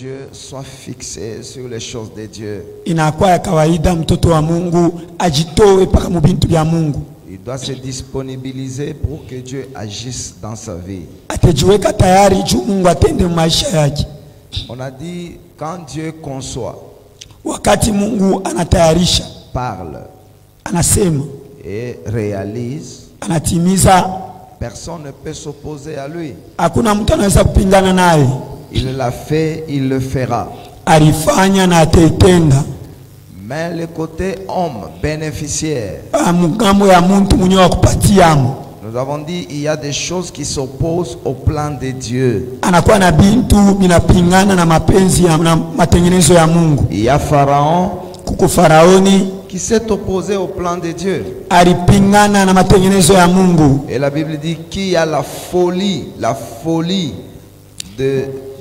Dieu soit fixé sur les choses de Dieu. Inakuwa ya kawaida mtoto wa Mungu ajitoe paka mu bintu bya Mungu. Il doit se disponibiliser pour que Dieu agisse dans sa vie. Atajiweka tayari juu Mungu atende maisha yake. On a dit quand Dieu conçoit, wakati Mungu anatayarisha, parle anasema et réalise, anatimiza, personne ne peut s'opposer à lui. Hakuna mtu anaweza kupingana naye. Il l'a fait, il le fera. Alifanya na atatenda. Mais le côté homme bénéficiaire, mugambo ya muntu mwenye wa kupatiamo, nous avons dit il y a des choses qui s'opposent au plan de Dieu. Anakuwa na bintu binapingana na mapenzi ya na matengenezo ya Mungu. Il y a Pharaon, kuko Faraoni qui s'est opposé au plan de Dieu. Alipingana na matengenezo ya Mungu. Et la Bible dit qu'il y a la folie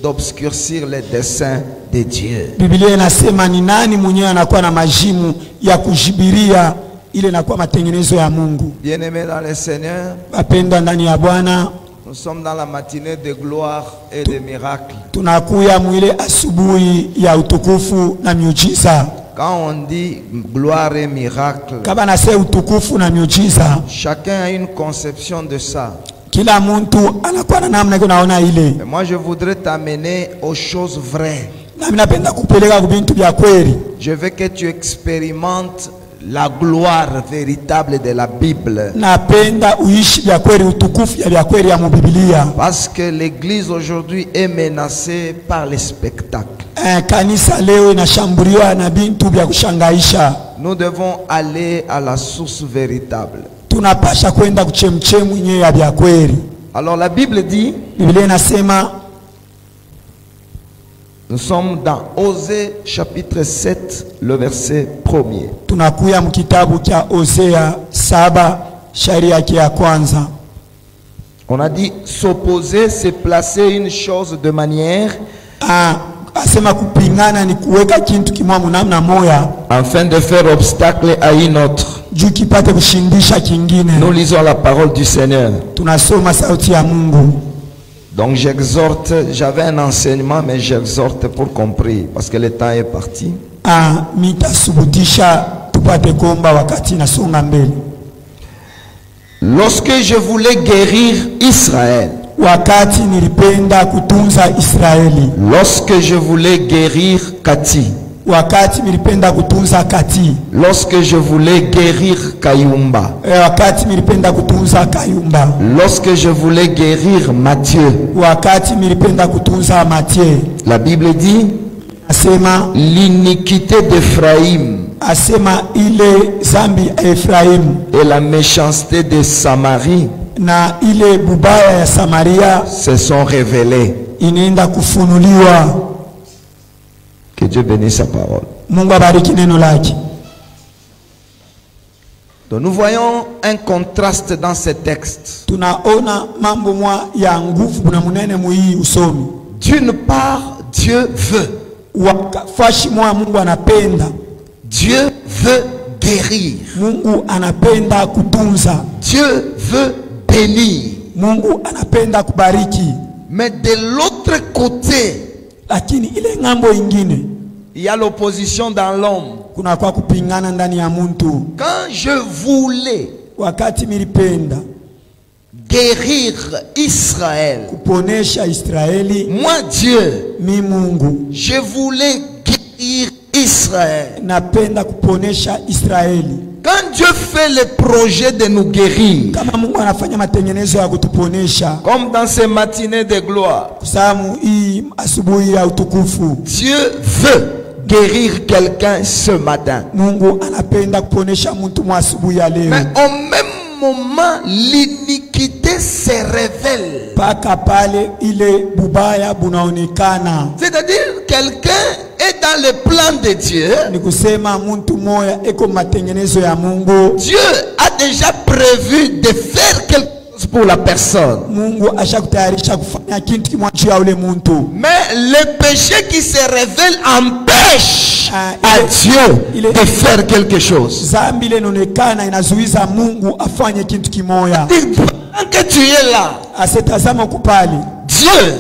d'obscurcir les desseins de Dieu. Biblia inasema ni nani mwenyewe anakuwa na majimu ya kujibiria ile inakuwa matengenezo ya Mungu. Bien-aimés dans le Seigneur, wapendwa ndani ya Bwana, nous sommes dans la matinée de gloire et de miracles. Tunakuya mwile asubuhi ya utukufu na miujiza. Quand on dit gloire et miracle, kama nase utukufu na miujiza, chacun a une conception de ça. Kila muntu anakuwa na namna kunaona ile. Mais moi je voudrais t'amener aux choses vraies. Na ninapenda kupeleka kubintu bya kweli. Je veux que tu expérimentes la gloire véritable de la Bible. Napenda uishi bya kweli, utukufu ya bya kweli ya Biblia. Parce que l'église aujourd'hui est menacée par les spectacles. Kanisa leo inashambuliwa na bintu bya kushangaisha. Nous devons aller à la source véritable. Tunapasha kwenda kuchemchemu yenyewe ya bya kweli. Alors la Bible dit, Biblia inasema, nous sommes dans Osée chapitre 7 le verset 1er. Tunakuya mkitabu cha Hosea 7 shairi yake ya kwanza. On a dit s'opposer, c'est placer une chose de manière asema kupingana ni kuweka kintu kimwa namna moya afin de faire obstacle à une autre. Juu kipate kushindisha kingine. Nous lisons la parole du Seigneur. Tunasoma sauti ya Mungu. Donc j'exhorte, j'avais un enseignement mais j'exhorte pour compris parce que le temps est parti. Mitasubutisha tupate komba wakati nasonga mbele. Lorsque je voulais guérir Israël, wakati nilipenda kutunza Israeli. Lorsque je voulais guérir Kati, wakati nilipenda kutunza Kati. Lorsque je voulais guérir Kayumba, wakati nilipenda kutunza Kayumba. Lorsque je voulais guérir Matthieu, wakati nilipenda kutunza Matthieu. La Bible dit, asema l'iniquité d'Ephraïm, asema ile zambi Ephraim, et la méchanceté de Samarie, na ile bubaya ya Samaria se sont révélés. Inaenda kufunuliwa. Que Dieu bénisse sa parole. Mungu abariki neno lake. Donc nous voyons un contraste dans ce texte. Tunaona mambo mwa ya nguvu na munene muhii usomi. D'une part, Dieu veut. Wakafashi mwa Mungu anapenda. Dieu veut guérir. Mungu anapenda kutunza. Dieu veut bénir. Mungu anapenda kubariki. Mais de l'autre côté, lakini ile ngambo ingine, il y a l'opposition dans l'homme. Kuna kwa kupingana ndani ya muntu. Quand je voulais wakati nilipenda guérir Israël, kuponesha Israeli, moi Dieu, mi Mungu, je voulais guérir Israël. Napenda kuponesha Israeli. Quand Dieu fait le projet de nous guérir, kama Mungu anafanya matengenezo ya kutuponesha, comme dans ces matinées de gloire, kusamu hii asubuhi ya utukufu, Dieu veut guérir quelqu'un ce matin. Mungu anapenda kuponesha mtu mwa asubuhi ya leo. Mais au même moment, l'iniquité se révèle. Paka pale ile bubaya bunaonekana. C'est-à-dire quelqu'un est dans le plan de Dieu. Dieu a déjà prévu de faire quelque chose pour la personne. Mais le péché qui se révèle empêche à Dieu de faire quelque chose. Que tu es là, Dieu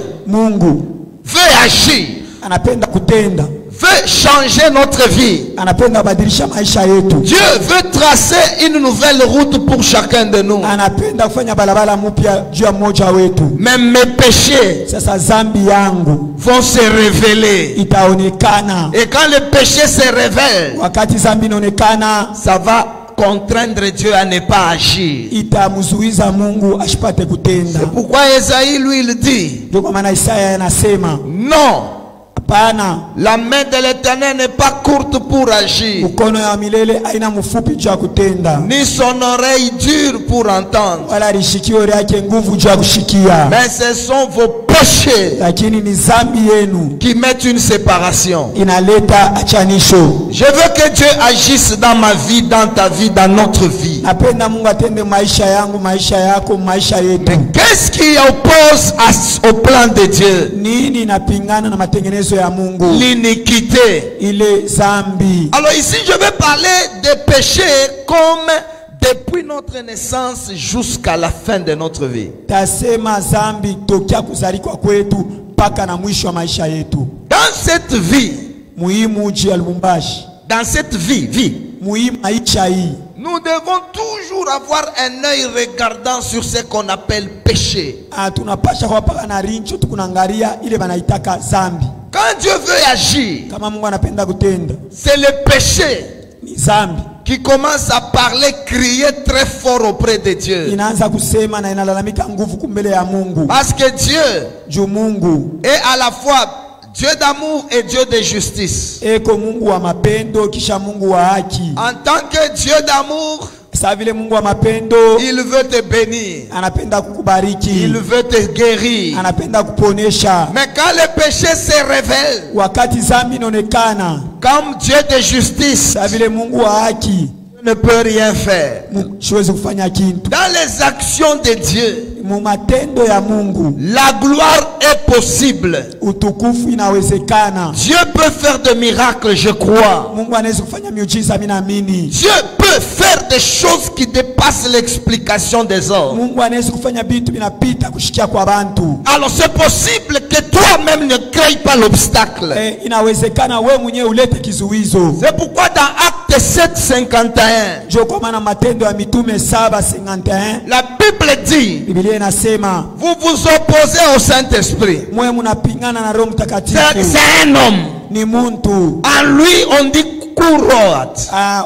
veut agir. anapenda kutenda, veut changer notre vie. anapenda badilisha maisha yetu. Dieu veut tracer une nouvelle route pour chacun de nous. Anapenda kufanya barabara mpya juu ya mmoja wetu. Mais mes péchés Sasa zambi yangu vont se révéler. itaonekana. Et quand le péché se révèle, Wakati zambi inaonekana, ça va contraindre Dieu à ne pas agir. itamzuiza Mungu ashipate kutenda. C'est pourquoi Esaïe, lui, il dit, Ndio kwa maana Isaya anasema, non, hapana, la main de l'Éternel n'est pas courte pour agir, mkono ya milele haina mfupi juu ya kutenda, ni son oreille dure pour entendre. wala lishikio lake nguvu juu ya kushikia. Mais ce sont vos péchés Lakini ni zambi yenu qui mettent une séparation. inaleta achanisho. Je veux que Dieu agisse dans ma vie, dans ta vie, dans notre vie. Napenda Mungu atende maisha yangu, maisha yako, maisha yetu. Qu'est-ce qui oppose au plan de Dieu? Nini inapingana na matengenezo ya Mungu? L'iniquité. Ile zambi. Alors ici, je vais parler des péchés comme depuis notre naissance jusqu'à la fin de notre vie. Tasema zambi tokia kuzaliwa kwetu mpaka na mwisho wa maisha yetu. Dans cette vie, Muhimu uji ya Lubumbashi. dans cette vie, Muhimu maisha hii. nous devons toujours avoir un œil regardant sur ce qu'on appelle péché. Tunapasha kwa paka na rincho tukunangalia ile banaitaka zambi. Quand Dieu veut agir, Kama Mungu anapenda kutenda, c'est le péché ni zambi qui commence à parler, crier très fort auprès de Dieu. inaanza kusema na inalalamika nguvu kumbele ya Mungu. Parce que Dieu Juu Mungu est à la fois Dieu d'amour et Dieu de justice. eko Mungu wa mapendo kisha Mungu wa haki. En tant que Dieu d'amour, Sasa vile Mungu wa mapendo il veut te bénir, anapenda kukubariki, il veut te guérir. anapenda kuponesha. Mais quand le péché se révèle, Wakati zambi inaonekana, comme Dieu de justice, sasa vile Mungu wa haki ne peut rien faire. siwezi kufanya kitu. Dans les actions de Dieu, Mu matendo ya Mungu la gloire est possible. utukufu inawezekana. Dieu peut faire des miracles, je crois. Mungu anaweza kufanya miujiza, mimi naamini. Dieu peut faire des choses qui dépassent l'explication des hommes. Mungu anaweza kufanya vitu vinapita kushikia kwa bantu. Alors c'est possible que toi-même ne crées pas l'obstacle. Inawezekana we mwenyewe ulete kizuizo. C'est pourquoi dans Acte 7:51, Ndio kwa maana Matendo ya Mitume 7:51 la Bible dit, Biblia inasema vous vous opposez au Saint-Esprit. mwe mnapingana na Roho Mtakatifu. C'est un homme. Ni muntu. En lui on dit courroie.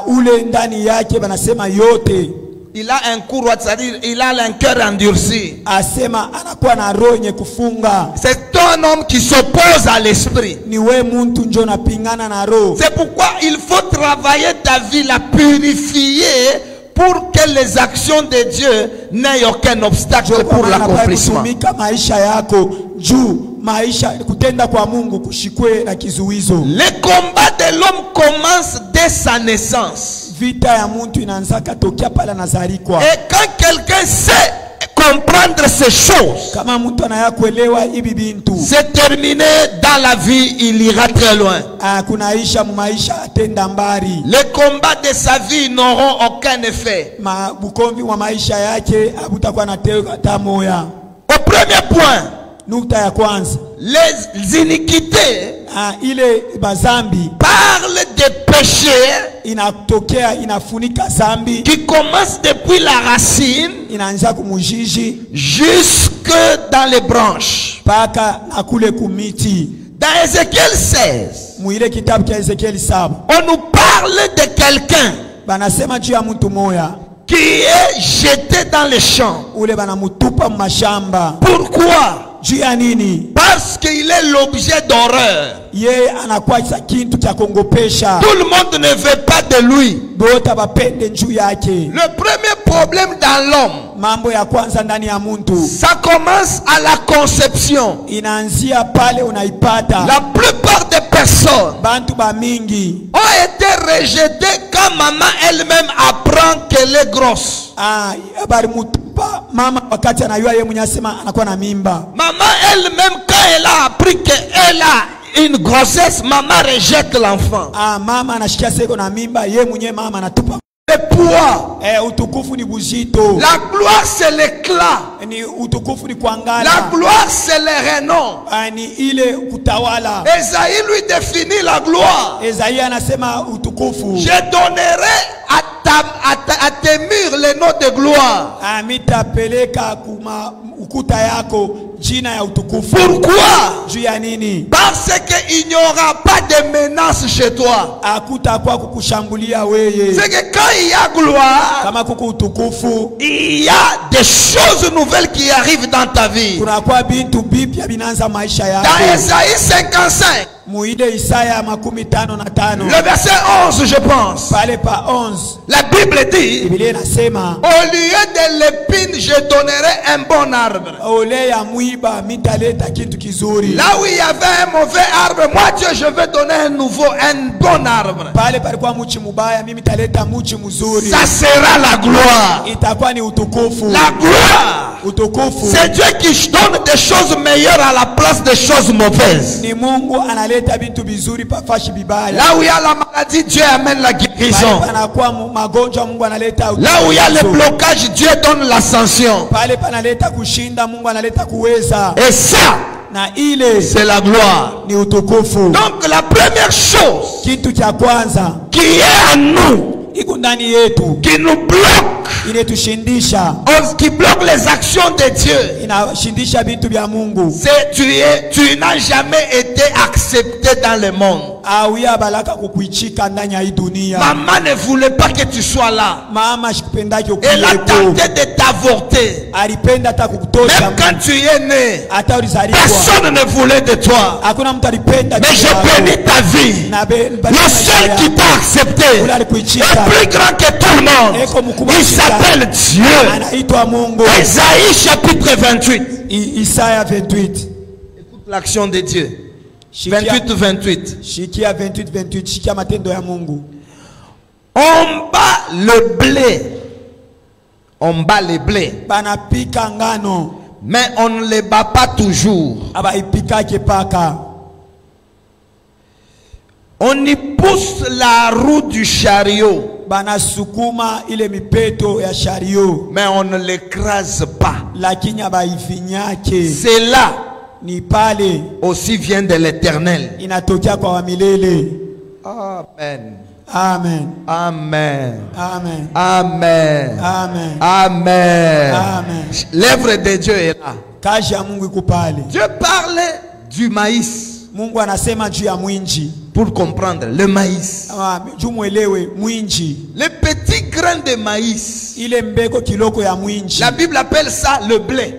Ule ndani yake banasema yote. Il a un courroie, c'est-à-dire il a un cœur endurci. Asema anakuwa na roho yenye kufunga. C'est un homme qui s'oppose à l'esprit. Ni we muntu njo napingana na roho. C'est pourquoi il faut travailler ta vie, la purifier pour que les actions de Dieu n'aient aucun obstacle pour l'accomplissement. Kutumika maisha yako juu maisha kutenda kwa Mungu kushikwe na kizuizo. Le combat de l'homme commence dès sa naissance. Vita ya muntu inaanza katokea pale anazaliwa. Et quand quelqu'un sait comprendre ces choses, Kama mtu anaya kuelewa hivi bintu, c'est terminé dans la vie, il ira très loin. kunaisha maisha atenda mbali. Les combats de sa vie n'auront aucun effet. Bukomvi wa maisha yake habutakuwa na teo hata moya. Au premier point, Nukta ya kwanza, les iniquités ile mazambi parlent des péchés inatokea inafunika zambi qui commencent depuis la racine inaanza kumujiji jusque dans les branches. paka na kule kumiti. Dans Ézéchiel 16, Muile kitabu cha Ezekiel 7 on nous parle de quelqu'un banasema juu ya mtu moya qui est jeté dans les champs. ule banamutupa mashamba. Pourquoi? Juu ya nini? Parce qu'il est l'objet d'horreur. Yeye anakuwa kintu cha kongopesha. Tout le monde ne veut pas de lui. Bota bapende juu yake. Le premier problème dans l'homme, Mambo ya kwanza ndani ya muntu ça commence à la conception. inaanzia pale unaipata. La plupart des personnes Bantu ba mingi ont été rejetées quand maman elle-même apprend qu'elle est grosse. habari mutupa mama wakati anayua yeye mwenye asema anakuwa na mimba. Maman elle-même, quand elle a appris qu'elle a une grossesse, maman rejette l'enfant. Mama anashikia seko na mimba, yeye mwenye mama anatupa le poids. Utukufu ni buzito. La gloire c'est l'éclat. Ni utukufu ni kuangala. La gloire c'est le renom. Ni ile kutawala. Esaïe lui définit la gloire. Esaïe anasema utukufu. Je donnerai à tes murs les noms de gloire. Amitapeleka kuma ukuta yako jina ya utukufu. Pourquoi? Juu ya nini? Parce qu'il n'y aura pas de menace chez toi. Hakutakuwa kukushambulia wewe. C'est que quand il y a gloire, kama kuko utukufu, il y a des choses nouvelles qui arrivent dans ta vie. kunakuwa bintu bipya binanza maisha yako. Dans Esaïe 55, Muide Isaya 55. le verset 11, je pense. Pale pa 11. La Bible dit, Biblia inasema, au lieu de l'épine, je donnerai un bon arbre. ole ya mwiba mitaleta kitu kizuri. Là où il y avait un mauvais arbre, moi Dieu, je vais donner un bon arbre. Pale palikuwa muchi mubaya, mimi taleta muchi mzuri. Ça sera la gloire. Itakuwa ni utukufu. La gloire, Utukufu. c'est Dieu qui donne des choses meilleures à la place des choses mauvaises. Ni Mungu analeta vitu vizuri pa fashi bibaya. Là où il y a la maladie, Dieu amène la guérison. Pale panakuwa magonjwa, Mungu analeta utukufu. Là où il y a le blocage, Dieu donne l'ascension. Pale panaleta kushinda, Mungu analeta kuweza. Et ça, Na ile c'est la gloire. ni utukufu. Donc la première chose Kitu cha kwanza qui est en nous, iko ndani yetu, qui nous bloque, inetushindisha, qui bloque les actions de Dieu, inashindisha vitu vya Mungu. c'est tu n'as jamais été accepté dans le monde. Auya balaka kukuichika ndani ya hii dunia. Maman ne voulait pas que tu sois là. Mama shikupendaki Elle a ukuwepo. tenté de t'avorter. Alipenda hata kukutosha. Même quand tu es né, Hata ulizaliwa. personne ne voulait de toi. Hakuna mtu alipenda. Mais je bénis ta vie. Le seul qui t'a accepté est plus grand que tout le monde. Il s'appelle Dieu. Anaitwa Mungu. Esaïe chapitre 28. Isaya 28. Écoute l'action de Dieu. 28. Shikia 28. Shikia matendo ya Mungu. On bat le blé. On bat les blés. Banapika ngano. Mais on ne les bat pas toujours. Abaipika kepaka. On y pousse la roue du chariot. Banasukuma ile mipeto ya chariot. Mais on ne l'écrase pas. Lakini abaifinyake. C'est là Ni pale aussi vient de l'Éternel. inatokea kwa wamilele. Amen. Amen. Amen. Amen. Amen. Amen. Amen. Amen. L'œuvre de Dieu est là. Kazi ya Mungu iko pale. Dieu parle du maïs. Mungu anasema juu ya mwinji. Pour comprendre le maïs. Juu mwelewe mwinji. Les petits grains de maïs. Ile mbeko kiloko ya mwinji. La Bible appelle ça le blé.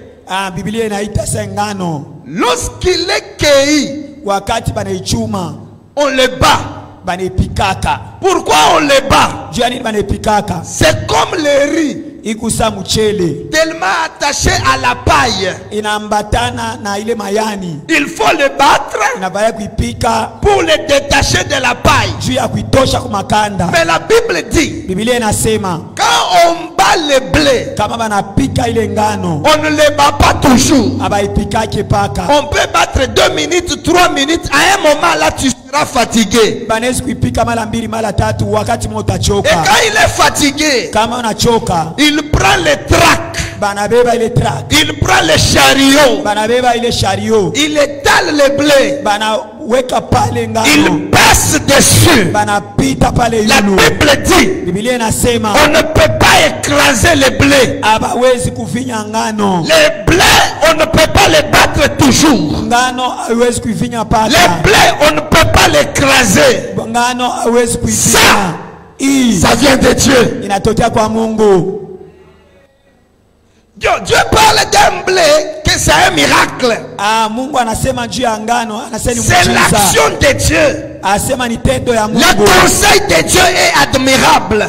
Biblia inaita ngano. Lorsqu'il est cueilli, Wakati banaichuma, on le bat. banepikaka. Pourquoi on le bat? Juu ya nini banepikaka? C'est comme le riz. Ikusa mchele. Tellement attaché à la paille. Inaambatana na ile mayani. Il faut le battre Inabaya kuipika pour le détacher de la paille. juu ya kuitosha kumakanda. Mais la Bible dit, Biblia inasema quand on bat le blé, kama banapika ile ngano, on ne le bat pas toujours. abaipikake paka. On peut battre 2 minutes, 3 minutes. À un moment là, tu seras fatigué. Banaweza kuipika mara 2 mara 3 wakati mmoja Et utachoka. quand il est fatigué, Kama unachoka, il prend le trac. banabeba ile track. Il prend le chariot. Banabeba ile chariot. Il étale le blé. Banaweka pale ngano. Il passe dessus. Banapita pale La yulu. Bible dit, Biblia inasema on ne peut pas écraser le blé. hawezi kufinya ngano. Les blés, on ne peut pas les battre toujours. Ngano hawezi kuifinya Les paka. blés, on ne peut pas l'écraser. Ngano hawezi kuifinya. Ça vient de Dieu. Inatokea kwa Mungu. Dieu parle d'un blé que c'est un miracle. Mungu anasema juu ya ngano, anasema ni C'est muujiza. l'action de Dieu. Anasema ni tendo ya Le Mungu. conseil de Dieu est admirable.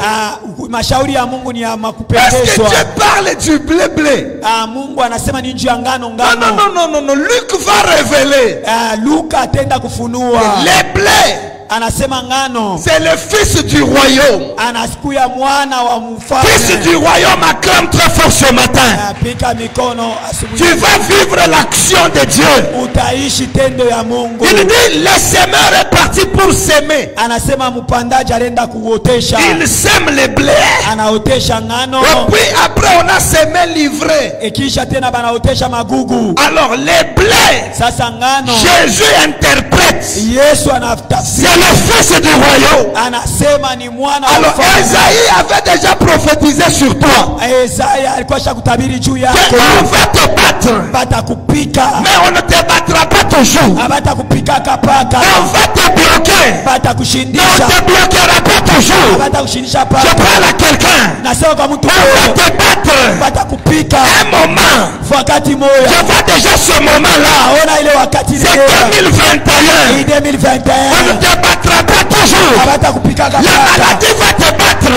Mashauri ya Mungu ni ya Est-ce que makupendezwa. Dieu parle du blé? Mungu anasema ni juu ya ngano Non. Luc va révéler. Luka atenda kufunua. Les blés, Anasema ngano. c'est le fils du royaume. Anasikuya mwana wa Fils mfalme. du royaume acclame très fort ce matin. Pika mikono asubuhi. Tu vas vivre l'action de Dieu. Utaishi tendo ya Mungu. Il dit, le semeur est parti pour s'aimer. Anasema mpandaji alienda kuotesha. Il sème les blés. Anaotesha ngano. Et puis après on a semé l'ivraie. Ekisha tena banaotesha magugu. Alors les blés, Sasa ngano. Jésus interprète. Yesu anatafsiri. C'est le fils du royaume. Anasema ni mwana wa Alors ufalme. Esaïe avait déjà prophétisé sur toi. Isaya alikuwa shakutabiri juu yako. On va te battre. Batakupika. Mais on ne te battra pas toujours. Abatakupika kapaka. On va te bloquer. Mais on Batakushindisha. ne te bloquera pas toujours. Abatakushindisha Je paka. parle à quelqu'un. Nasema kwa mtu On va mmoja. te battre. Batakupika. Un moment. Wakati moja. Je vois déjà ce moment-là. Ona ile wakati C'est leo. 2021. Ni On ne 2021. te battra pas toujours. Abatakupika La kapaka. maladie va te battre.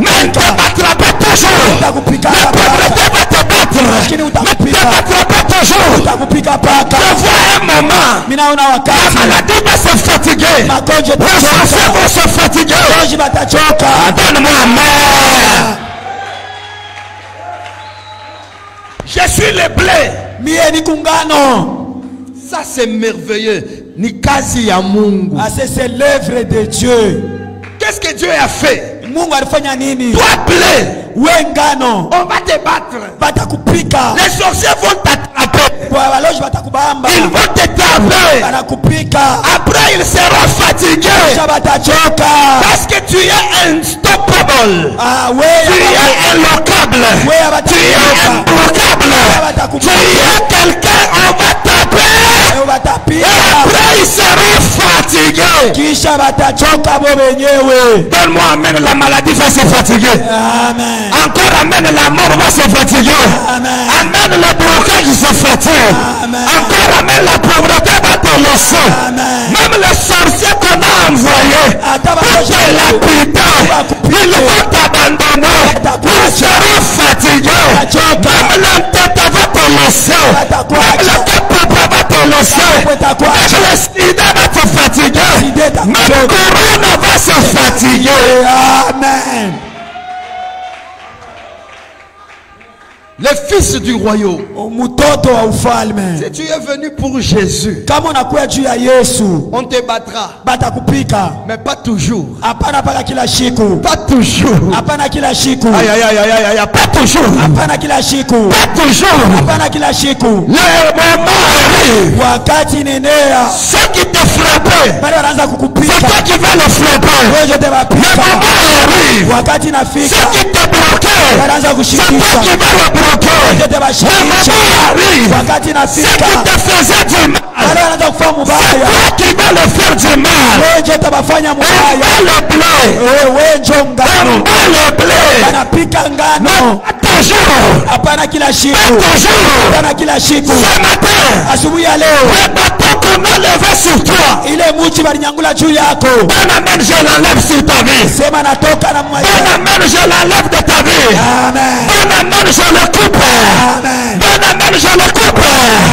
Mais ne te battra pas toujours. Utakupika La kapaka. pauvreté va te battre. Lakini Ne te utakupika. battra pas toujours. Utakupika paka. Je vois un moment. Minaona La wakati. maladie va se fatiguer. Magonjwa Les sorciers yatachoka. vont se fatiguer. Magonjwa batachoka. Donne-moi amen. Je suis le blé. Mie ni kungano. Ça c'est merveilleux. Ni kazi ya Mungu. Ah, c'est l'œuvre de Dieu. Qu'est-ce que Dieu a fait? Mungu alifanya nini? Toi blé, We ngano. on va te battre. Batakupika. Les sorciers vont t'attraper. Kwa waloji batakubamba. Ils vont te taper. Banakupika. Après ils seront fatigués. Kisha batachoka. Parce que tu es unstoppable. Ah, we Tu es implacable. Tu es implacable. Tu es quelqu'un, on va taper. Et batapika. après ils seront fatigués. Kisha batachoka bo wenyewe. Donne-moi amen, la maladie va se fatiguer. Amen. Encore amen, la mort va se fatiguer. Amen. Amen, le blocage se fatigue. Amen. Encore amen, la pauvreté va te laisser. Amen. Même les sorciers qu'on a envoyés pour te lapider, ils vont t'abandonner. Ils seront fatigués. Même l'entête va te laisser. Même le papa va te laisser. Même le sida va te fatiguer. Même le corona va se fatiguer. Amen. Le fils du royaume. Mtoto wa ufalme. Si tu es venu pour Jésus, Kama unakuja juu ya Yesu, on te battra. batakupika. Mais pas toujours. Hapana paka kila siku. Pas toujours. Hapana kila siku. Aïe, aïe, aïe, aïe, aïe, aïe. Pas toujours. Hapana kila siku. Pas toujours. Hapana kila siku. Le moment arrive. Wakati nenea. Ceux qui te frappaient, Bado wanaanza c'est kukupika. toi qui vas le frapper. Wewe te Le wapika. moment arrive. Wakati Ceux nafika. qui te bloquaient, Wanaanza c'est toi kushikisha. qui vas le bloquer. Wewe te Le washikisha. moment arrive. Wakati Ceux nafika. qui te faisaient du mal, Bado wanaanza kufanya c'est mubaya. toi qui vas le faire du mal. Wewe ndio utabafanya On mubaya. va le blé. Wewe ndio On ngano. va le blé. Wanapika ngano. Pas toujours. Hapana kila Pas siku. toujours. Hapana kila siku. Ce matin, Asubuhi ya leo le bateau qu'on a levé sur toi, ile muchi balinyangula juu yako. bon amen, je l'enlève sur ta vie. Sema natoka na Bon mwaja. amen, je l'enlève de ta vie. Amen. Bon amen, je le coupe. Amen. Bon amen, je le coupe.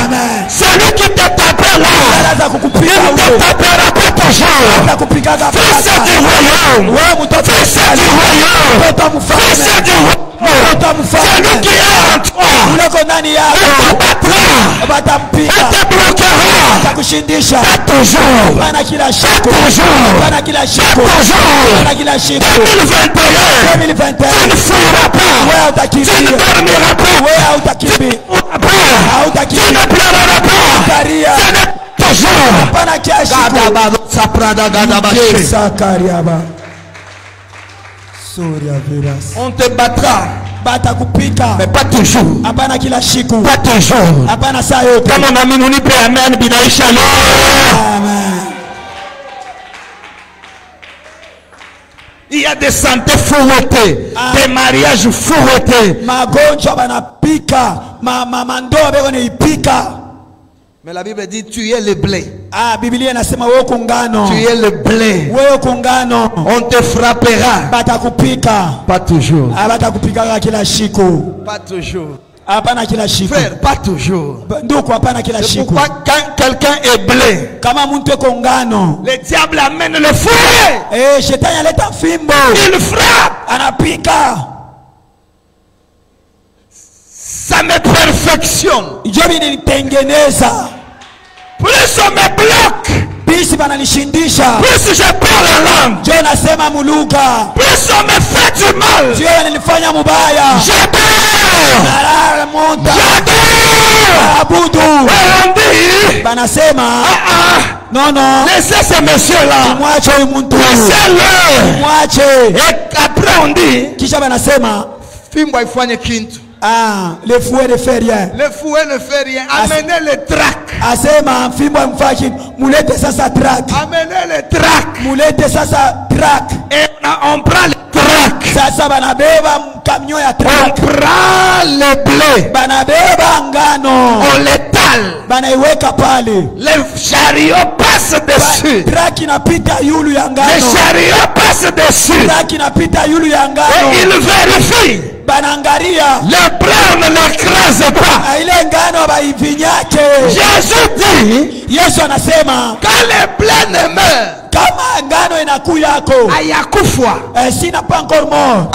Amen. Celui qui te tapait là, Anaanza il kukupika ne te huko. tapera pas toujours. Atakupika Fils kabisa. du royaume. Wewe mtoto Fils du royaume. mtoto Fils mfalme. du royaume. Mtoto Celui mfalme. qui est en toi, Uleko ndani il yako. te battra. Il Batampika. te bloquera. Atakushindisha. Pas toujours. Hapana kila siku. Toujours. Hapana kila siku. Toujours. Hapana kila siku. 2021. 2021. Tu ne fuiras pas. Wewe Tu ne utakimbia. dormiras pas. Wewe hautakimbia. Tu ne pas. Tu Hautakimbia. ne pleureras pas. Karia. Ce n'est toujours. Hapana kila siku. Sakariaba. Soria veras. On te battra, Batakupika. mais pas toujours. Hapana kila siku. Pas toujours. Hapana saa yote. Comme on a mis nous amen, binaisha Amen. il y a des santé fouettées, des mariages fouettés. Magonjwa banapika. Mandoa beko ni ipika. Mais la Bible dit tu es le blé. Biblia inasema wewe kungano. Tu es le blé. Wewe kungano. On te frappera. Batakupika. Pas toujours. Batakupika kila siku. Pas toujours. Hapana kila siku. Frère, pas toujours. Ndugu hapana kila C'est siku. pourquoi quand quelqu'un est blé, Kama mtu eko ngano. le diable amène le fouet. Shetani aleta fimbo. Il frappe. Anapika. Ça me perfectionne. Jobi nitengeneza. Plus on me bloque, bisi bananishindisha, plus je parle en langue, Dieu nasema muluga, plus on me fait du mal. Dieu ananifanya mubaya. J'adore. Nalala monta J'adore. abudu, Et on dit, banasema non non, laissez ces messieurs-là. mwache huyu muntu, Laissez-le. mwache. Et après on dit, Kisha banasema Fimbo haifanye kintu. le fouet ne fait rien. Le fouet ne fait rien. Amenez le trac. Asema fimbo mfaki, mulete sasa track, Amenez le trac. mulete sasa track. et on prend le trac. Sasa banabeba kamio ya On track, prend le blé. banabeba ngano, On l'étale. banaiweka pale, Le chariot passe dessus. track inapita yulu ya Le ngano, chariot passe dessus. track inapita yulu ya Et ngano, il vérifie. banangalia Le blé ne l'écrase pas. ile ngano baivinyake. Jésus dit, Yesu anasema quand le blé ne meurt, kama ngano inakuyako, Ayakufwa. sina pas encore mort,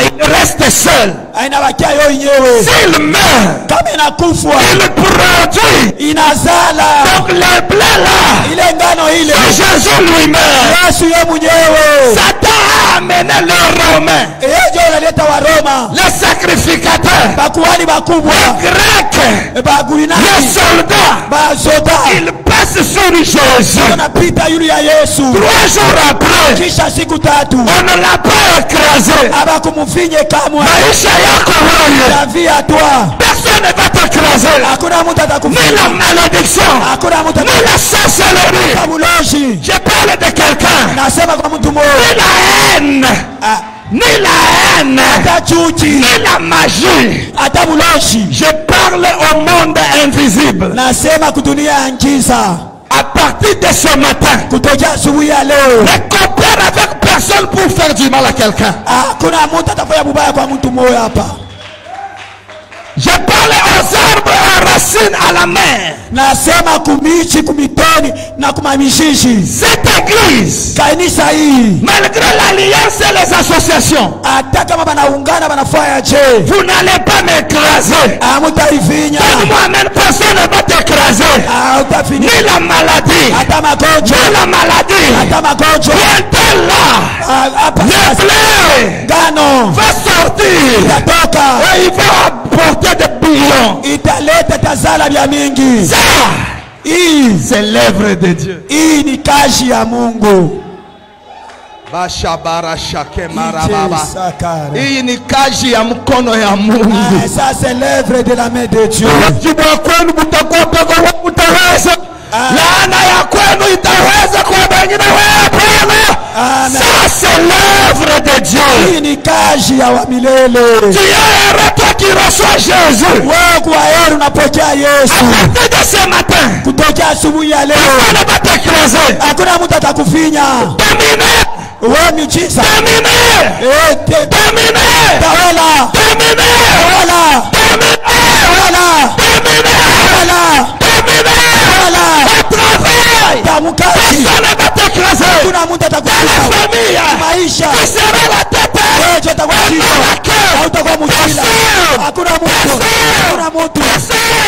Il reste seul. inabakia yo yenyewe. S'il meurt, Kama inakufwa il produit. inazala Donc le blé là, ile ngano ile, c'est Jésus lui-même. Yesu ye mwenyewe. Satan a amené le Romain, Ejo analeta wa Roma, le sacrificateur, bakuhani bakubwa, grec, baguinani, le soldat. basoda, Il passe sur Jésus. wanapita yulu ya Yesu. 3 jours après, Kisha siku tatu on ne l'a pas écrasé. abakumufinye kamwe. Maisha yako wewe, La vie à toi, personne ne va t'écraser. hakuna mtu Ni la atakufinya, malédiction, hakuna mtu ni la sorcellerie. atakuloshi. Je parle de quelqu'un. Nasema kwa mtu Ni mmoja, la haine, ni la haine, hata chuchi, ni la magie. hata muloshi. Je parle au monde invisible. Nasema kudunia ya ngiza, À partir de ce matin, kutokea asubuhi ya leo, ne compare avec personne pour faire du mal à quelqu'un. hakuna mtu atafanya mubaya kwa mtu mmoja hapa. Je parle aux arbres, aux racines, à la mer. Nasema kumichi, kumitoni na kumamishishi. Cette église, Kanisa hii malgré l'alliance et les associations, hata kama banaungana banafanya je, vous n'allez pas m'écraser. hamutaifinya, Moi-même, personne ne va t'écraser. hautafinya Ni la maladie, hata magonjwa, ni la maladie. hata magonjwa. Bientôt là, Hapa le blé ngano va sortir itatoka, et il va apporter des billions. italeta tazala vya mingi. Ça, Hii c'est l'œuvre de Dieu. hii ni kazi ya Mungu. Bashabara shake Ije marababa. sakara. Hii ni kazi ya mkono ya Mungu. Ça c'est l'œuvre de la main de Dieu. Wajibu wa kwenu mtakuwa peko utaweza. Laana ya kwenu itaweza kwa wengine wewe. Amen. Ça c'est l'œuvre de Dieu. Hii ni kazi ya wa milele. Tu es heureux toi qui reçois Jésus. Wewe kwa heri unapokea Yesu. À partir de ce matin, Kutokea asubuhi ya leo, personne ne va t'écraser. hakuna mtu atakufinya. Terminé. Wewe miujiza. Terminé. Terminé. Tawala. Terminé. Tawala. Terminé. Tawala. Terminé. Tawala. Terminé. Tawala. Au travail. Tamukazi. Personne ne va t'écraser. Hakuna mtu Dans la atakufinya. famille, Maisha. tu seras la tête. Wewe ndio utakuwa kichwa. Hautakuwa mchila. Hakuna mtu. Hakuna mtu.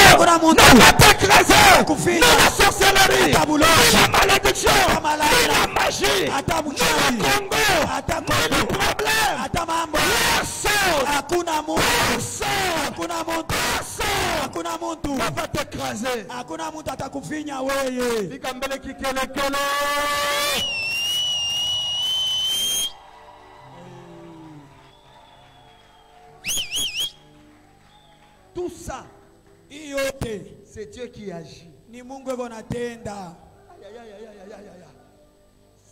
Hakuna Ne mtu. va t'écraser. Kufinya. Ni la sorcellerie, Tabuloshi. ni la malédiction, Kama ni laana. la magie, Hata ni mchawi. le Congo, Hata ni le Kongo. problème. Hata mambo. Personne, Hakuna mtu. personne, Hakuna mtu. personne Hakuna mtu. ne va t'écraser. Hakuna mtu atakufinya wewe. Fika mbele kikelekele. Tout ça, Hii yote c'est Dieu qui agit. ni Mungu yuko anatenda. Aïe, aïe, aïe, aïe, aïe, aïe.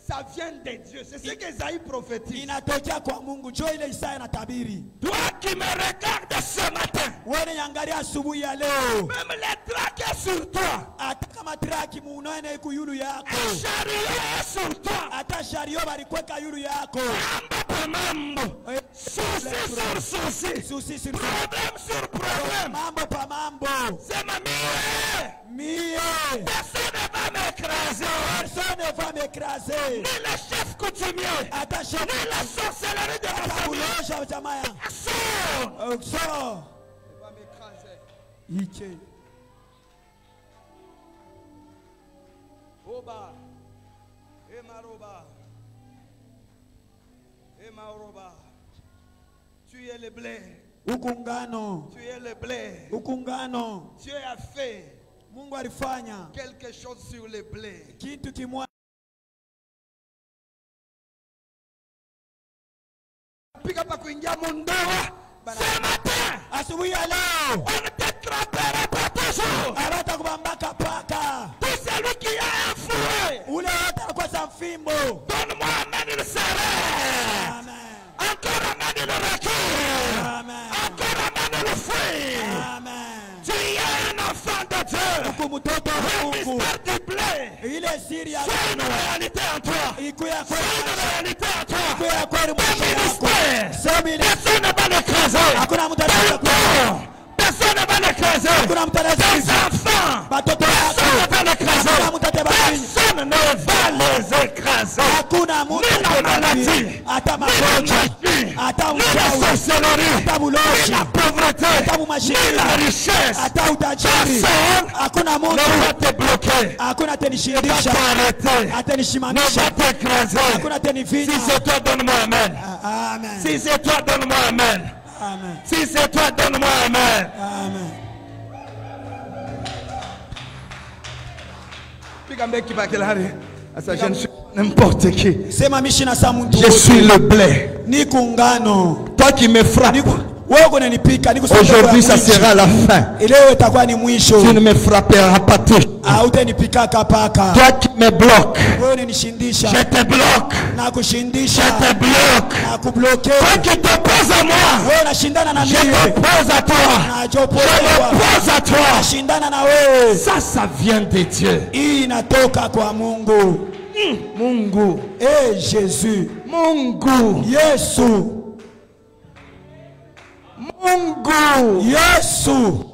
Ça vient de Dieu. C'est ce qu'Esaïe prophétise. Inatokea kwa Mungu. Jo ile Isaya anatabiri. Toi qui me regardes ce matin, Wewe niangalia asubuhi ya leo. même les traqués sur toi, Hata kama traki munaone iko yulu yako. un chariot est sur toi, Hata shario balikweka yulu yako. mambo par mambo, Eh, souci sur souci, Susi sur problème sur problème. mambo pa mambo. C'est ma mie. Mie. Personne ne va m'écraser. Personne ne va m'écraser. Ni le chef coutumier, Hata ni shario. la sorcellerie de ma famille. Ulosha jamaa. Personne. So. Il va m'écraser. Iche. Oh Oba. Emaroba. Emaroba. Tu es le blé. Ukungano. Tu es le blé. Ukungano. Dieu a fait Mungu alifanya quelque chose sur le blé. kitu kimwa Piga pa kuingia mundoa. Ce matin, asubuhi ya leo on ne t'attrapera pas toujours. abata kubambaka paka Tout celui qui a un fouet, ule wote alikuwa sa mfimbo. donne-moi un il serait. Amen. Encore un le recul. Amen. Encore un le fruit. Amen. Tu es un enfant de Dieu. Kumtoto wa Le Mungu. mystère du blé. Ile siri ya C'est une réalité en toi. ikuya C'est une kweli. réalité en toi. Ikuya kweli Ton maisha yako. ministère. Sema ile Personne ne va l'écraser. hakuna mtu anaweza Ton personne ne va l'écraser. hakuna mtu Tes anaweza enfants. watoto Personne ne wako. va l'écraser. Hakuna mtu atabaki. Personne ne va les écraser. Hakuna mtu Ni la maladie. atabaki. Hata Ni la magonjwa, maladie. hata Ni la uchawi, sorcellerie. hata Ni bulozi, la pauvreté. hata Ni umashirika, la richesse. hata utajiri. Personne Hakuna ne mtu va te bloquer. hakuna Ne va atenishindisha, t'arrêter. Ne atanisimamisha, va t'écraser. hakuna Si atanifinya. c'est toi, donne-moi amen. Amen. Si c'est toi, donne-moi amen. Amen. Si c'est toi, donne-moi amen. Amen. Je ne suis n'importe qui. Sema mishina sa muntu. Je suis le blé. Ni kungano. Toi qui me frappes, Wewe unanipika ni aujourd'hui ça sera la fin. Leo itakuwa ni mwisho. Tu ne me frapperas pas toujours. Hautanipika paka. Toi qui me bloques, Wewe unanishindisha. je te bloque. Na kushindisha. Je te bloque. Na kubloke. Toi qui t'opposes à moi, Wewe unashindana na je mimi. t'oppose à toi. Na Je jopolewa. m'oppose à toi. Shindana na wewe. Ça vient de Dieu. Hii inatoka kwa Mungu. Mungu. Eh Jésus. Mungu. Yesu. Mungu. Yesu.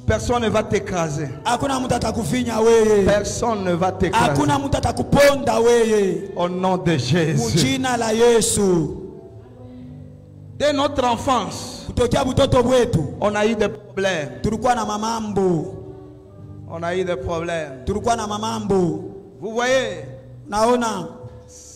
Personne ne va t'écraser. Hakuna mtu atakufinya wewe. Personne ne va t'écraser. Hakuna mtu atakuponda wewe. Au nom de Jésus. Mjina la Yesu. Dès notre enfance, Kutokea butoto bwetu on a eu des problèmes. tulikuwa na mamambo. On a eu des problèmes. Tulikuwa na mamambo. Vous voyez, Naona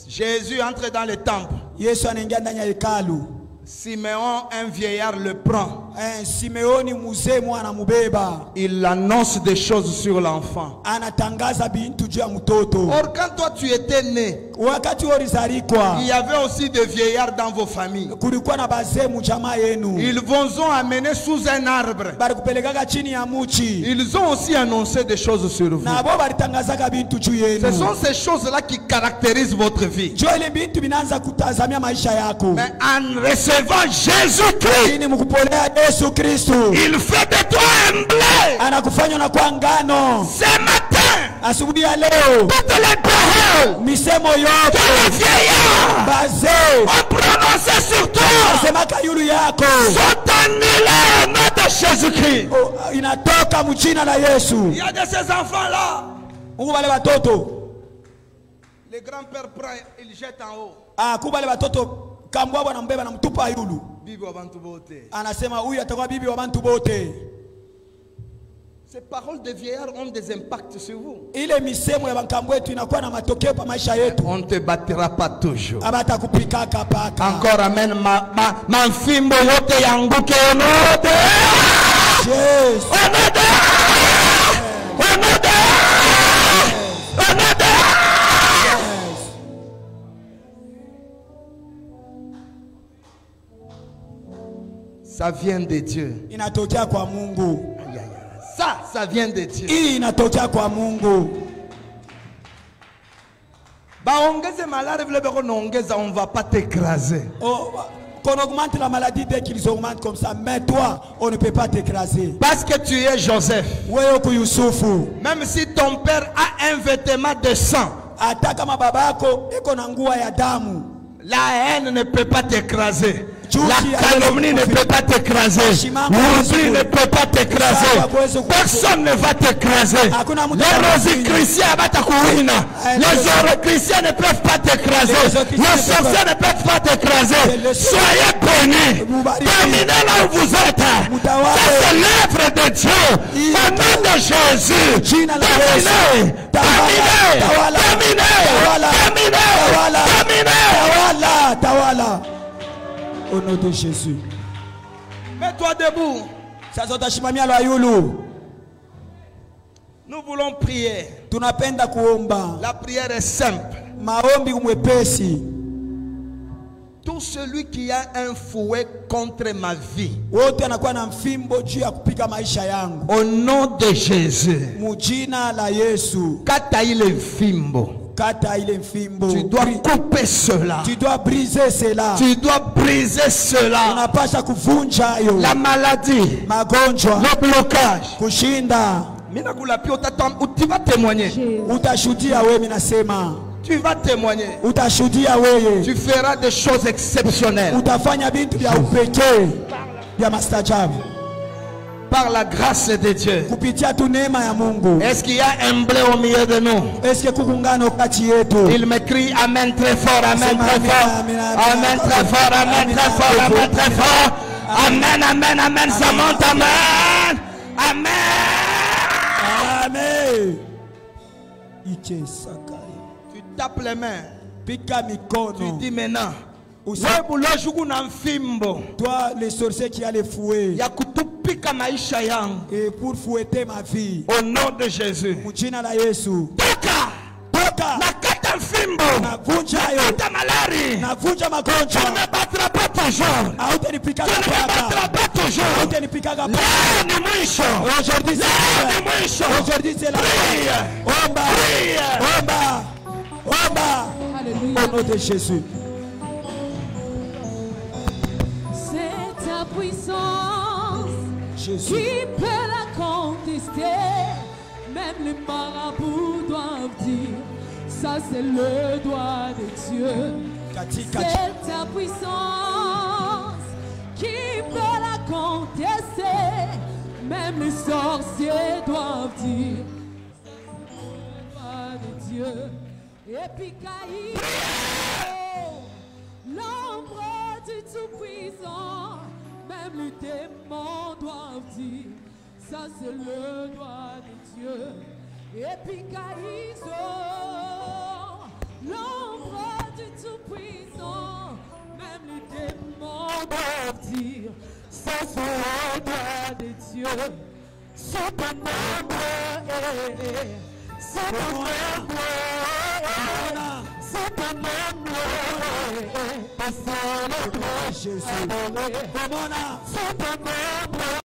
Jésus entre dans le temple. Yesu anaingia ndani ya hekalu. Simeon, un vieillard, le prend. Simeoni mzee mwana mubeba. Il annonce des choses sur l'enfant. Anatangaza bintu juu ya mtoto. Or, quand toi tu étais né, Wakati ulizarikwa il y avait aussi des vieillards dans vos familles. kulikuwa na bazee mjamaa yenu. Ils vous ont amené sous un arbre. Balikupelekaga chini ya muchi. Ils ont aussi annoncé des choses sur vous. Na bo balitangazaga bintu juu yenu. Ce sont ces choses-là qui caractérisent votre vie. Juu ile bintu binaanza kutazamia maisha yako. Mais en recevant Jésus-Christ, Ini mkupolea Yesu Kristo. il fait de toi un blé. Anakufanya na kwa ngano. Ce matin, Asubuhi ya leo toutes les paroles misemo que yote les vieillards bazee ont prononcées sur toi semaka yulu yako sont annulées au nom de Jésus-Christ. inatoka mjina la Yesu. Il y a de ces enfants-là. Mungu wale watoto Le grand-père prend, il jette en haut. kuba wale watoto kambwa bwana mbeba na mtupa yulu. Bibi wa bantu bote. Anasema huyu atakuwa bibi wa bantu bote. Ces paroles de vieillards ont des impacts sur vous. Ile misemo ya bankambo wetu inakuwa na matokeo pa maisha yetu. On ne te battra pas toujours. Abata kupikaka paka. Encore amen. Ma fimbo yote yanguke onote. Yes. Onote. Onote. Onote. Ça vient de Dieu. Inatokea kwa Mungu. Ça vient de Dieu. Hii inatokea kwa Mungu. Baongeze malade vile beko naongeza, on va pas t'écraser. Qu'on augmente la maladie dès qu'ils augmentent comme ça, mais toi, on ne peut pas t'écraser. Parce que tu es Joseph. Wewe ku Yusufu. Même si ton père a un vêtement de sang, Hata kama baba yako iko na nguo ya damu, la haine ne peut pas t'écraser. La calomnie ne peut pas t'écraser. L'oubli ne peut pas t'écraser. Personne ne va t'écraser. Les rosicruciens va t'accourir. Les orocruciens ne peuvent pas t'écraser. Les sorciers ne peuvent pas t'écraser. Soyez bénis. Terminez là où vous êtes. Ça c'est l'œuvre de Dieu. Au nom de Jésus. Terminez. Terminez. Tawala. Au nom de Jésus. Mets-toi debout. Nous voulons prier. Tunapenda kuomba. La prière est simple. Maombi mwepesi. Tout celui qui a un fouet contre ma vie, Wote anakuwa na mfimbo juu ya kupiga maisha yangu. au nom de Jésus, Mujina la Yesu. kata ile fimbo. Kata ile mfimbo. Tu dois couper cela. Tu dois briser cela. Tu dois briser cela. Unapasha kuvunja yo. La maladie, Magonjwa. le blocage. Kushinda. Tu vas témoigner. Utashuhudia wewe minasema. Tu vas témoigner. Utashuhudia wewe. Tu feras des choses exceptionnelles. Utafanya vitu vya upekee vya mastajabu. Par la grâce de Dieu. Kupitia tu neema ya Mungu. Est-ce qu'il y a un blé au milieu de nous? Est-ce que kukungano kati yetu? Il me crie amen très fort, amen très fort. Amen très fort, amen très fort, amen très fort. Amen, amen, amen, ça monte, amen. Amen. Amen. Ike sakai. Tu tapes les mains. Pika Tu mikono. dis maintenant. Toi, les sorciers qui a les fouets. Et pour fouetter ma vie. Au nom de Jésus. Mujina la Yesu. Toka. Toka. Nakata fimbo. Navunja yo. Nakata malari. Navunja magonjwa. Tu ne battras pas toujours. Hautanipikaga Tu ne me battras pas toujours. Hautanipikaga Leo ni mwisho. Aujourd'hui Aujourd'hui c'est la Omba. Omba. Omba. Au nom de Jésus. C'est ta puissance Jésus. qui peut la contester. Même les marabouts doivent dire, ça c'est le doigt de Dieu. Kati. C'est ta puissance qui peut la contester. Même les sorciers doivent dire, ça c'est le doigt de Dieu. Et puis Caïn, l'ombre du Tout-Puissant, même les démons doivent dire, ça c'est le doigt de Dieu. Et puis Caïn, l'ombre du Tout-Puissant, même les démons doivent dire, ça c'est le doigt de Dieu. C'est ton ombre, c'est ton ombre, c'est ton ombre, c'est le doigt de Jésus. C'est ton ombre.